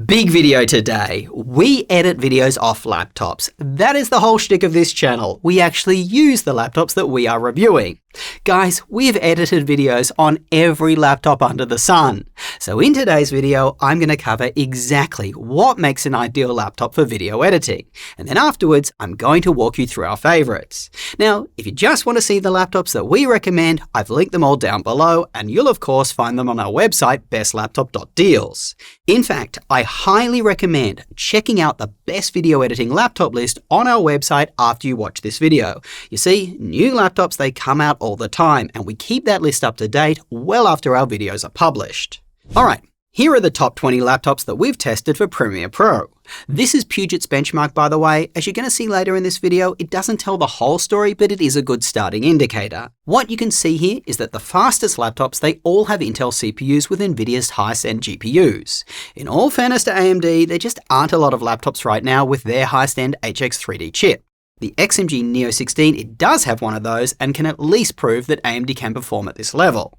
Big video today. We edit videos off laptops. That is the whole shtick of this channel. We actually use the laptops that we are reviewing. Guys, we've edited videos on every laptop under the sun. So in today's video, I'm going to cover exactly what makes an ideal laptop for video editing. And then afterwards, I'm going to walk you through our favorites. Now, if you just want to see the laptops that we recommend, I've linked them all down below, and you'll of course find them on our website, bestlaptop.deals. In fact, I highly recommend checking out the best video editing laptop list on our website after you watch this video. You see, new laptops, they come out all the time, and we keep that list up to date well after our videos are published. Alright, here are the top 20 laptops that we've tested for Premiere Pro. This is Puget's benchmark, by the way. As you're going to see later in this video, it doesn't tell the whole story, but it is a good starting indicator. What you can see here is that the fastest laptops, they all have Intel CPUs with NVIDIA's highest-end GPUs. In all fairness to AMD, there just aren't a lot of laptops right now with their highest-end HX3D chip. The XMG Neo 16, it does have one of those and can at least prove that AMD can perform at this level.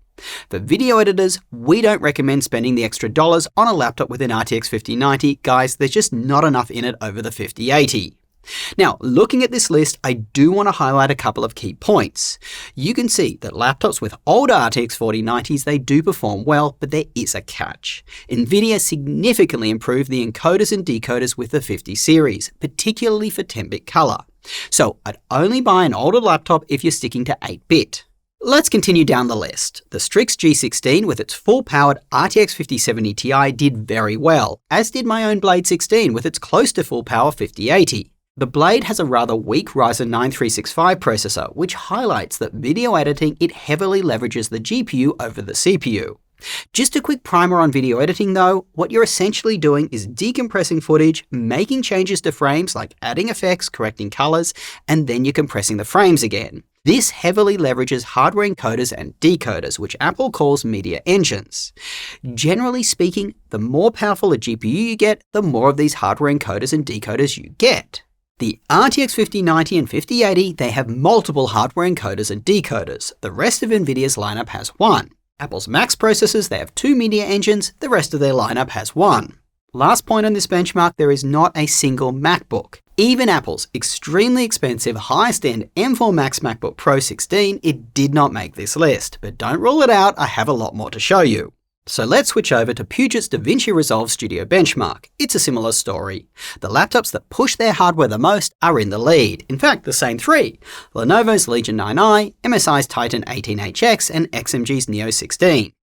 For video editors, we don't recommend spending the extra dollars on a laptop with an RTX 5090. Guys, there's just not enough in it over the 5080. Now, looking at this list, I do want to highlight a couple of key points. You can see that laptops with older RTX 4090s, they do perform well, but there is a catch. NVIDIA significantly improved the encoders and decoders with the 50 series, particularly for 10-bit color. So I'd only buy an older laptop if you're sticking to 8-bit. Let's continue down the list. The Strix G16 with its full-powered RTX 5070 Ti did very well, as did my own Blade 16 with its close to full-power 5080. The Blade has a rather weak Ryzen 9 365 processor, which highlights that video editing, it heavily leverages the GPU over the CPU. Just a quick primer on video editing though, what you're essentially doing is decompressing footage, making changes to frames like adding effects, correcting colors, and then you're compressing the frames again. This heavily leverages hardware encoders and decoders, which Apple calls media engines. Generally speaking, the more powerful a GPU you get, the more of these hardware encoders and decoders you get. The RTX 5090 and 5080, they have multiple hardware encoders and decoders. The rest of NVIDIA's lineup has one. Apple's Max processors, they have two media engines, the rest of their lineup has one. Last point on this benchmark, there is not a single MacBook. Even Apple's extremely expensive highest-end M4 Max MacBook Pro 16, it did not make this list, but don't rule it out, I have a lot more to show you. So let's switch over to Puget's DaVinci Resolve Studio benchmark. It's a similar story. The laptops that push their hardware the most are in the lead. In fact, the same three: Lenovo's Legion 9i, MSI's Titan 18HX, and XMG's Neo 16.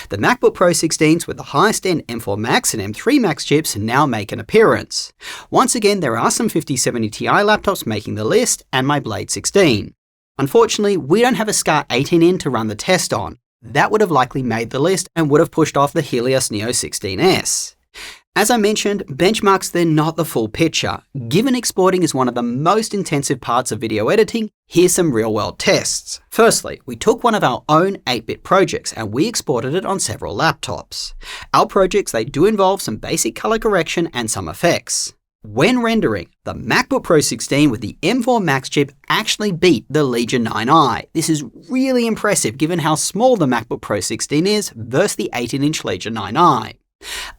The MacBook Pro 16s with the highest-end M4 Max and M3 Max chips now make an appearance. Once again, there are some 5070 Ti laptops making the list, and my Blade 16. Unfortunately, we don't have a SCAR 18N to run the test on. That would have likely made the list and would have pushed off the Helios Neo 16S. As I mentioned, benchmarks, they're not the full picture. Given exporting is one of the most intensive parts of video editing, here's some real-world tests. Firstly, we took one of our own 8-bit projects and we exported it on several laptops. Our projects, they do involve some basic color correction and some effects. When rendering, the MacBook Pro 16 with the M4 Max chip actually beat the Legion 9i. This is really impressive given how small the MacBook Pro 16 is versus the 18-inch Legion 9i.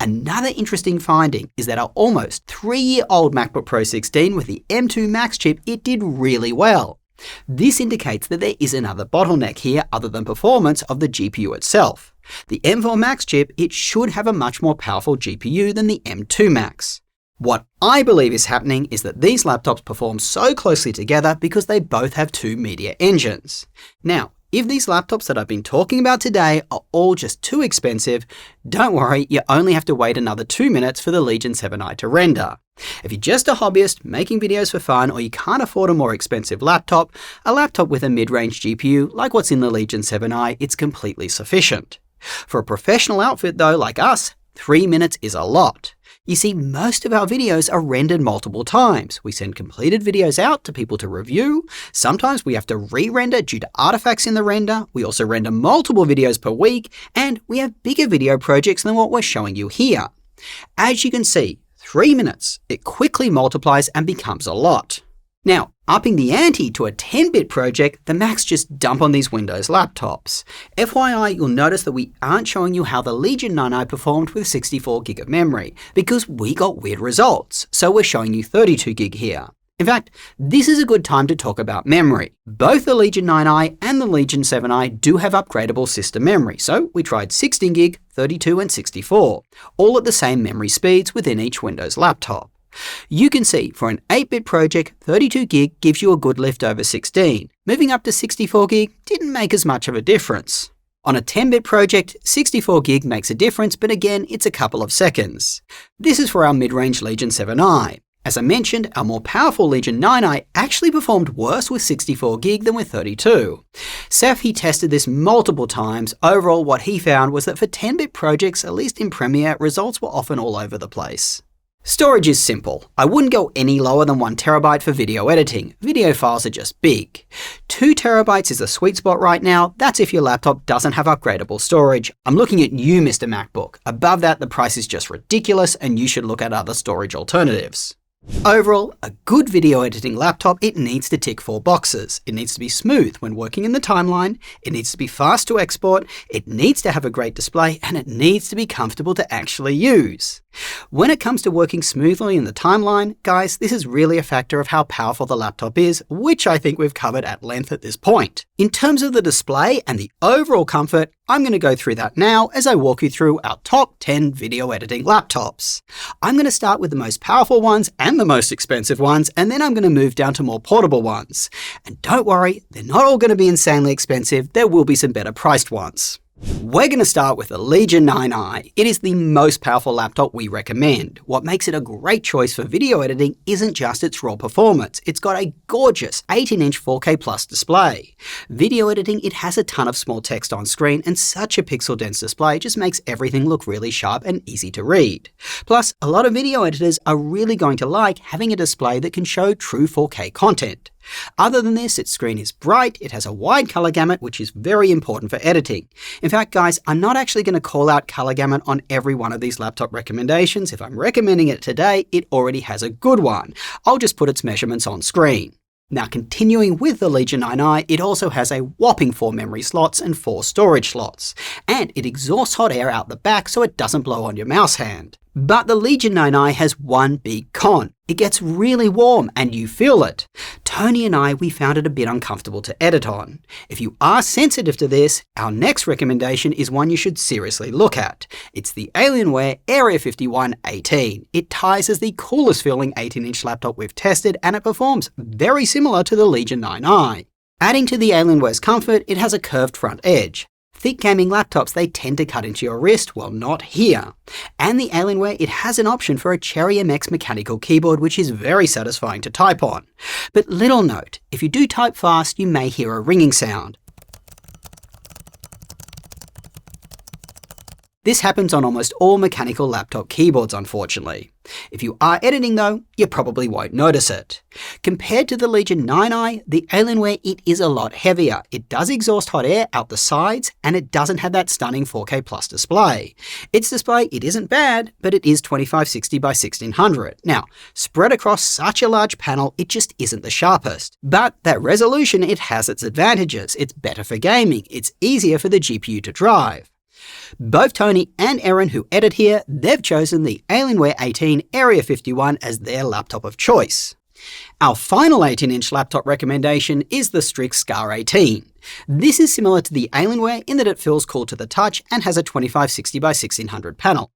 Another interesting finding is that our almost 3-year-old MacBook Pro 16 with the M2 Max chip, it did really well. This indicates that there is another bottleneck here other than performance of the GPU itself. The M4 Max chip, it should have a much more powerful GPU than the M2 Max. What I believe is happening is that these laptops perform so closely together because they both have two media engines. Now, if these laptops that I've been talking about today are all just too expensive, don't worry, you only have to wait another 2 minutes for the Legion 7i to render. If you're just a hobbyist making videos for fun or you can't afford a more expensive laptop, a laptop with a mid-range GPU like what's in the Legion 7i, it's completely sufficient. For a professional outfit though, like us, 3 minutes is a lot. You see, most of our videos are rendered multiple times. We send completed videos out to people to review. Sometimes we have to re-render due to artifacts in the render. We also render multiple videos per week, and we have bigger video projects than what we're showing you here. As you can see, 3 minutes, it quickly multiplies and becomes a lot. Now, Upping the ante to a 10-bit project, the Macs just dump on these Windows laptops. FYI, you'll notice that we aren't showing you how the Legion 9i performed with 64GB of memory, because we got weird results, so we're showing you 32GB here. In fact, this is a good time to talk about memory. Both the Legion 9i and the Legion 7i do have upgradable system memory, so we tried 16GB, 32 and 64, all at the same memory speeds within each Windows laptop. You can see for an 8-bit project, 32GB gives you a good lift over 16. Moving up to 64GB didn't make as much of a difference. On a 10-bit project, 64GB makes a difference, but again, it's a couple of seconds. This is for our mid-range Legion 7i. As I mentioned, our more powerful Legion 9i actually performed worse with 64GB than with 32. Zeph, he tested this multiple times. Overall, what he found was that for 10-bit projects, at least in Premiere, results were often all over the place. Storage is simple. I wouldn't go any lower than 1TB for video editing. Video files are just big. 2TB is the sweet spot right now. That's if your laptop doesn't have upgradable storage. I'm looking at you, Mr. MacBook. Above that, the price is just ridiculous and you should look at other storage alternatives. Overall, a good video editing laptop, it needs to tick 4 boxes. It needs to be smooth when working in the timeline, it needs to be fast to export, it needs to have a great display, and it needs to be comfortable to actually use. When it comes to working smoothly in the timeline, guys, this is really a factor of how powerful the laptop is, which I think we've covered at length at this point. In terms of the display and the overall comfort, I'm going to go through that now as I walk you through our top 10 video editing laptops. I'm going to start with the most powerful ones and the most expensive ones, and then I'm going to move down to more portable ones. And don't worry, they're not all going to be insanely expensive, there will be some better priced ones. We're going to start with the Legion 9i. It is the most powerful laptop we recommend. What makes it a great choice for video editing isn't just its raw performance. It's got a gorgeous 18-inch 4K plus display. Video editing, it has a ton of small text on screen, and such a pixel-dense display just makes everything look really sharp and easy to read. Plus, a lot of video editors are really going to like having a display that can show true 4K content. Other than this, its screen is bright, it has a wide color gamut, which is very important for editing. In fact, guys, I'm not actually going to call out color gamut on every one of these laptop recommendations. If I'm recommending it today, it already has a good one. I'll just put its measurements on screen. Now, continuing with the Legion 9i, it also has a whopping 4 memory slots and 4 storage slots. And it exhausts hot air out the back so it doesn't blow on your mouse hand. But the Legion 9i has one big con. It gets really warm and you feel it. Tony and I, we found it a bit uncomfortable to edit on. If you are sensitive to this, our next recommendation is one you should seriously look at. It's the Alienware Area 51 18. It ties as the coolest feeling 18-inch laptop we've tested, and it performs very similar to the Legion 9i. Adding to the Alienware's comfort, it has a curved front edge. Thick gaming laptops, they tend to cut into your wrist, well, not here. And the Alienware, it has an option for a Cherry MX mechanical keyboard, which is very satisfying to type on. But little note, if you do type fast, you may hear a ringing sound. This happens on almost all mechanical laptop keyboards, unfortunately. If you are editing though, you probably won't notice it. Compared to the Legion 9i, the Alienware, it is a lot heavier. It does exhaust hot air out the sides, and it doesn't have that stunning 4K plus display. Its display, it isn't bad, but it is 2560 by 1600. Now, spread across such a large panel, it just isn't the sharpest. But that resolution, it has its advantages. It's better for gaming. It's easier for the GPU to drive. Both Tony and Erin, who edit here, they've chosen the Alienware 18 Area 51 as their laptop of choice. Our final 18-inch laptop recommendation is the Strix Scar 18. This is similar to the Alienware in that it feels cool to the touch and has a 2560 by 1600 panel.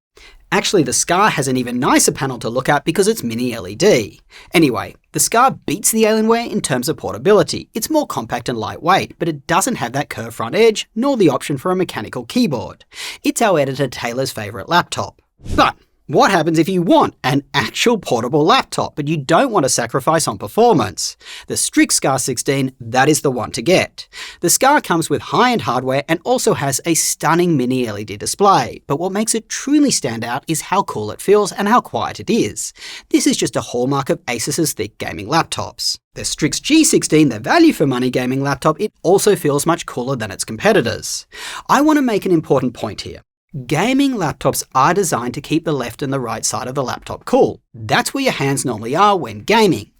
Actually, the Scar has an even nicer panel to look at because it's mini LED. Anyway, the Scar beats the Alienware in terms of portability. It's more compact and lightweight, but it doesn't have that curved front edge, nor the option for a mechanical keyboard. It's our editor Taylor's favourite laptop. But what happens if you want an actual portable laptop, but you don't want to sacrifice on performance? The Strix Scar 16, that is the one to get. The Scar comes with high-end hardware and also has a stunning mini LED display, but what makes it truly stand out is how cool it feels and how quiet it is. This is just a hallmark of Asus's thick gaming laptops. The Strix G16, the value for money gaming laptop, it also feels much cooler than its competitors. I want to make an important point here. Gaming laptops are designed to keep the left and the right side of the laptop cool. That's where your hands normally are when gaming.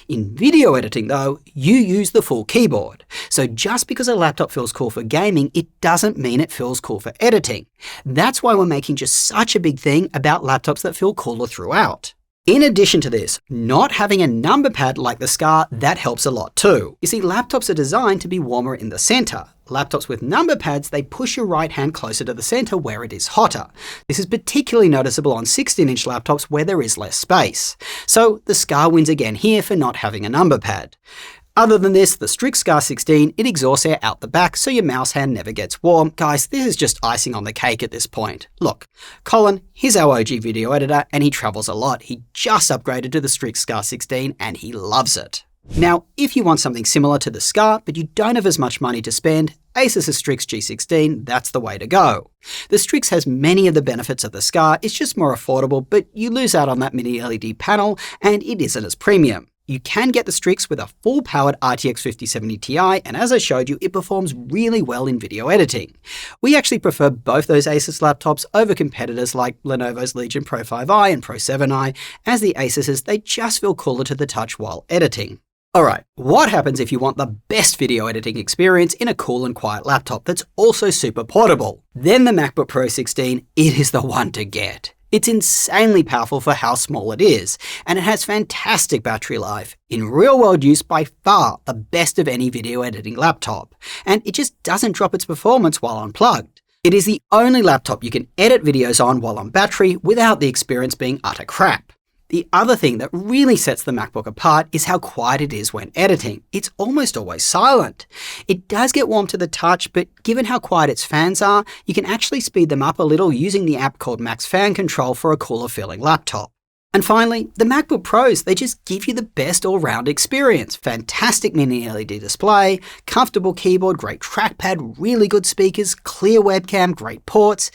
In video editing though, you use the full keyboard. So just because a laptop feels cool for gaming, it doesn't mean it feels cool for editing. That's why we're making just such a big thing about laptops that feel cooler throughout. In addition to this, not having a number pad like the Scar, that helps a lot too. You see, laptops are designed to be warmer in the center. Laptops with number pads, they push your right hand closer to the center where it is hotter. This is particularly noticeable on 16-inch laptops where there is less space. So the Scar wins again here for not having a number pad. Other than this, the Strix Scar 16, it exhausts air out the back so your mouse hand never gets warm. Guys, this is just icing on the cake at this point. Look, Colin, he's our OG video editor and he travels a lot. He just upgraded to the Strix Scar 16 and he loves it. Now, if you want something similar to the Scar, but you don't have as much money to spend, Asus's Strix G16, that's the way to go. The Strix has many of the benefits of the Scar, it's just more affordable, but you lose out on that mini LED panel and it isn't as premium. You can get the Strix with a full-powered RTX 5070 Ti, and as I showed you, it performs really well in video editing. We actually prefer both those Asus laptops over competitors like Lenovo's Legion Pro 5i and Pro 7i, as the Asuses, they just feel cooler to the touch while editing. Alright, what happens if you want the best video editing experience in a cool and quiet laptop that's also super portable? Then the MacBook Pro 16, it is the one to get. It's insanely powerful for how small it is, and it has fantastic battery life. In real-world use, by far the best of any video editing laptop, and it just doesn't drop its performance while unplugged. It is the only laptop you can edit videos on while on battery without the experience being utter crap. The other thing that really sets the MacBook apart is how quiet it is when editing. It's almost always silent. It does get warm to the touch, but given how quiet its fans are, you can actually speed them up a little using the app called Max Fan Control for a cooler feeling laptop. And finally, the MacBook Pros, they just give you the best all-round experience. Fantastic mini LED display, comfortable keyboard, great trackpad, really good speakers, clear webcam, great ports.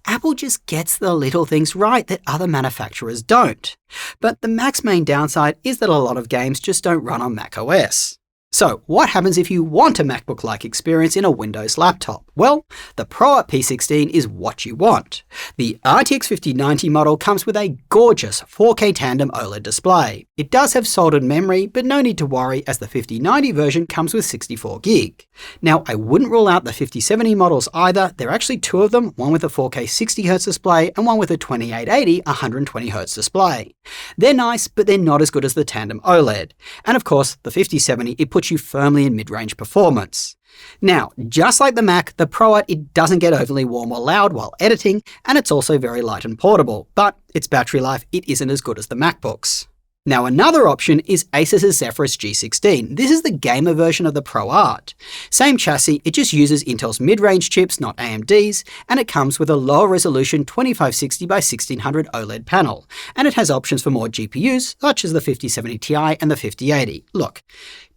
Apple just gets the little things right that other manufacturers don't. But the Mac's main downside is that a lot of games just don't run on macOS. So what happens if you want a MacBook-like experience in a Windows laptop? Well, the ProArt P16 is what you want. The RTX 5090 model comes with a gorgeous 4K tandem OLED display. It does have soldered memory, but no need to worry as the 5090 version comes with 64GB. Now, I wouldn't rule out the 5070 models either. There are actually two of them, one with a 4K 60Hz display and one with a 2880 120Hz display. They're nice, but they're not as good as the tandem OLED. And of course, the 5070, it puts you firmly in mid-range performance. Now, just like the Mac, the ProArt, it doesn't get overly warm or loud while editing, and it's also very light and portable, but its battery life, it isn't as good as the MacBooks. Now, another option is Asus's Zephyrus G16. This is the gamer version of the ProArt. Same chassis, it just uses Intel's mid-range chips, not AMD's, and it comes with a lower resolution 2560 by 1600 OLED panel. And it has options for more GPUs, such as the 5070 Ti and the 5080. Look,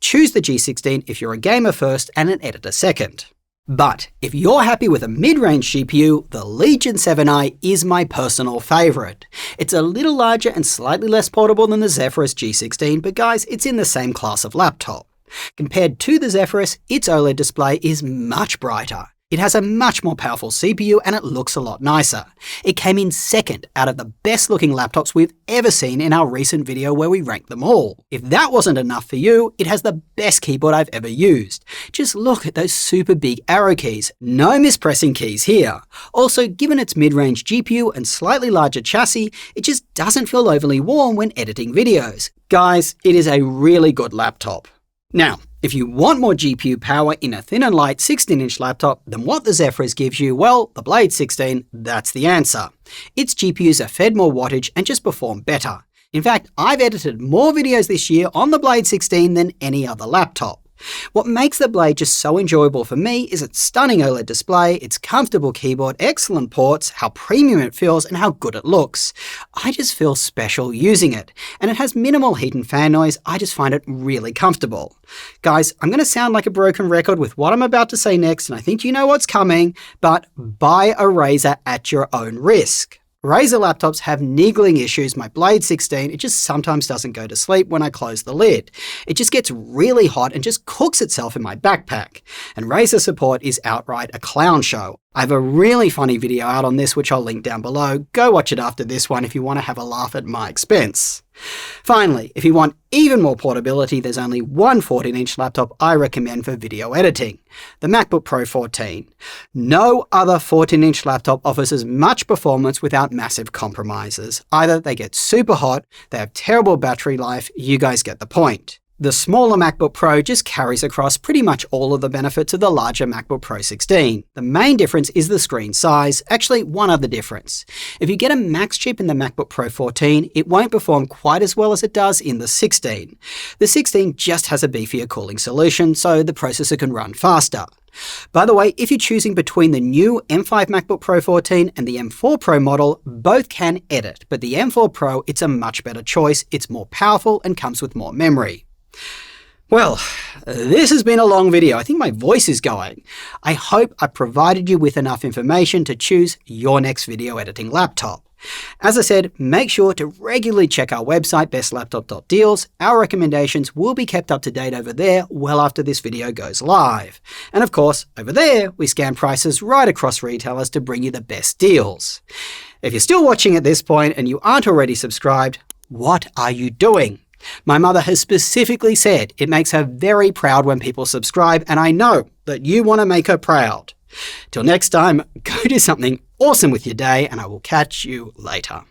choose the G16 if you're a gamer first and an editor second. But if you're happy with a mid-range GPU, the Legion 7i is my personal favorite. It's a little larger and slightly less portable than the Zephyrus G16, but guys, it's in the same class of laptop. Compared to the Zephyrus, its OLED display is much brighter. It has a much more powerful CPU and it looks a lot nicer. It came in second out of the best looking laptops we've ever seen in our recent video where we ranked them all. If that wasn't enough for you, it has the best keyboard I've ever used. Just look at those super big arrow keys. No mispressing keys here. Also, given its mid-range GPU and slightly larger chassis, it just doesn't feel overly warm when editing videos. Guys, it is a really good laptop. Now, if you want more GPU power in a thin and light 16-inch laptop than what the Zephyrus gives you, well, the Blade 16, that's the answer. Its GPUs are fed more wattage and just perform better. In fact, I've edited more videos this year on the Blade 16 than any other laptop. What makes the Blade just so enjoyable for me is its stunning OLED display, its comfortable keyboard, excellent ports, how premium it feels, and how good it looks. I just feel special using it, and it has minimal heat and fan noise. I just find it really comfortable. Guys, I'm going to sound like a broken record with what I'm about to say next, and I think you know what's coming, but buy a Razer at your own risk. Razer laptops have niggling issues. My Blade 16, it just sometimes doesn't go to sleep when I close the lid. It just gets really hot and just cooks itself in my backpack. And Razer support is outright a clown show. I have a really funny video out on this, which I'll link down below. Go watch it after this one if you want to have a laugh at my expense. Finally, if you want even more portability, there's only one 14-inch laptop I recommend for video editing, the MacBook Pro 14. No other 14-inch laptop offers as much performance without massive compromises. Either they get super hot, they have terrible battery life, you guys get the point. The smaller MacBook Pro just carries across pretty much all of the benefits of the larger MacBook Pro 16. The main difference is the screen size. Actually, one other difference. If you get a Max chip in the MacBook Pro 14, it won't perform quite as well as it does in the 16. The 16 just has a beefier cooling solution, so the processor can run faster. By the way, if you're choosing between the new M5 MacBook Pro 14 and the M4 Pro model, both can edit, but the M4 Pro, it's a much better choice. It's more powerful and comes with more memory. Well, this has been a long video. I think my voice is going. I hope I provided you with enough information to choose your next video editing laptop. As I said, make sure to regularly check our website, bestlaptop.deals. Our recommendations will be kept up to date over there well after this video goes live. And of course, over there, we scan prices right across retailers to bring you the best deals. If you're still watching at this point and you aren't already subscribed, what are you doing? My mother has specifically said it makes her very proud when people subscribe, and I know that you want to make her proud. Till next time, go do something awesome with your day, and I will catch you later.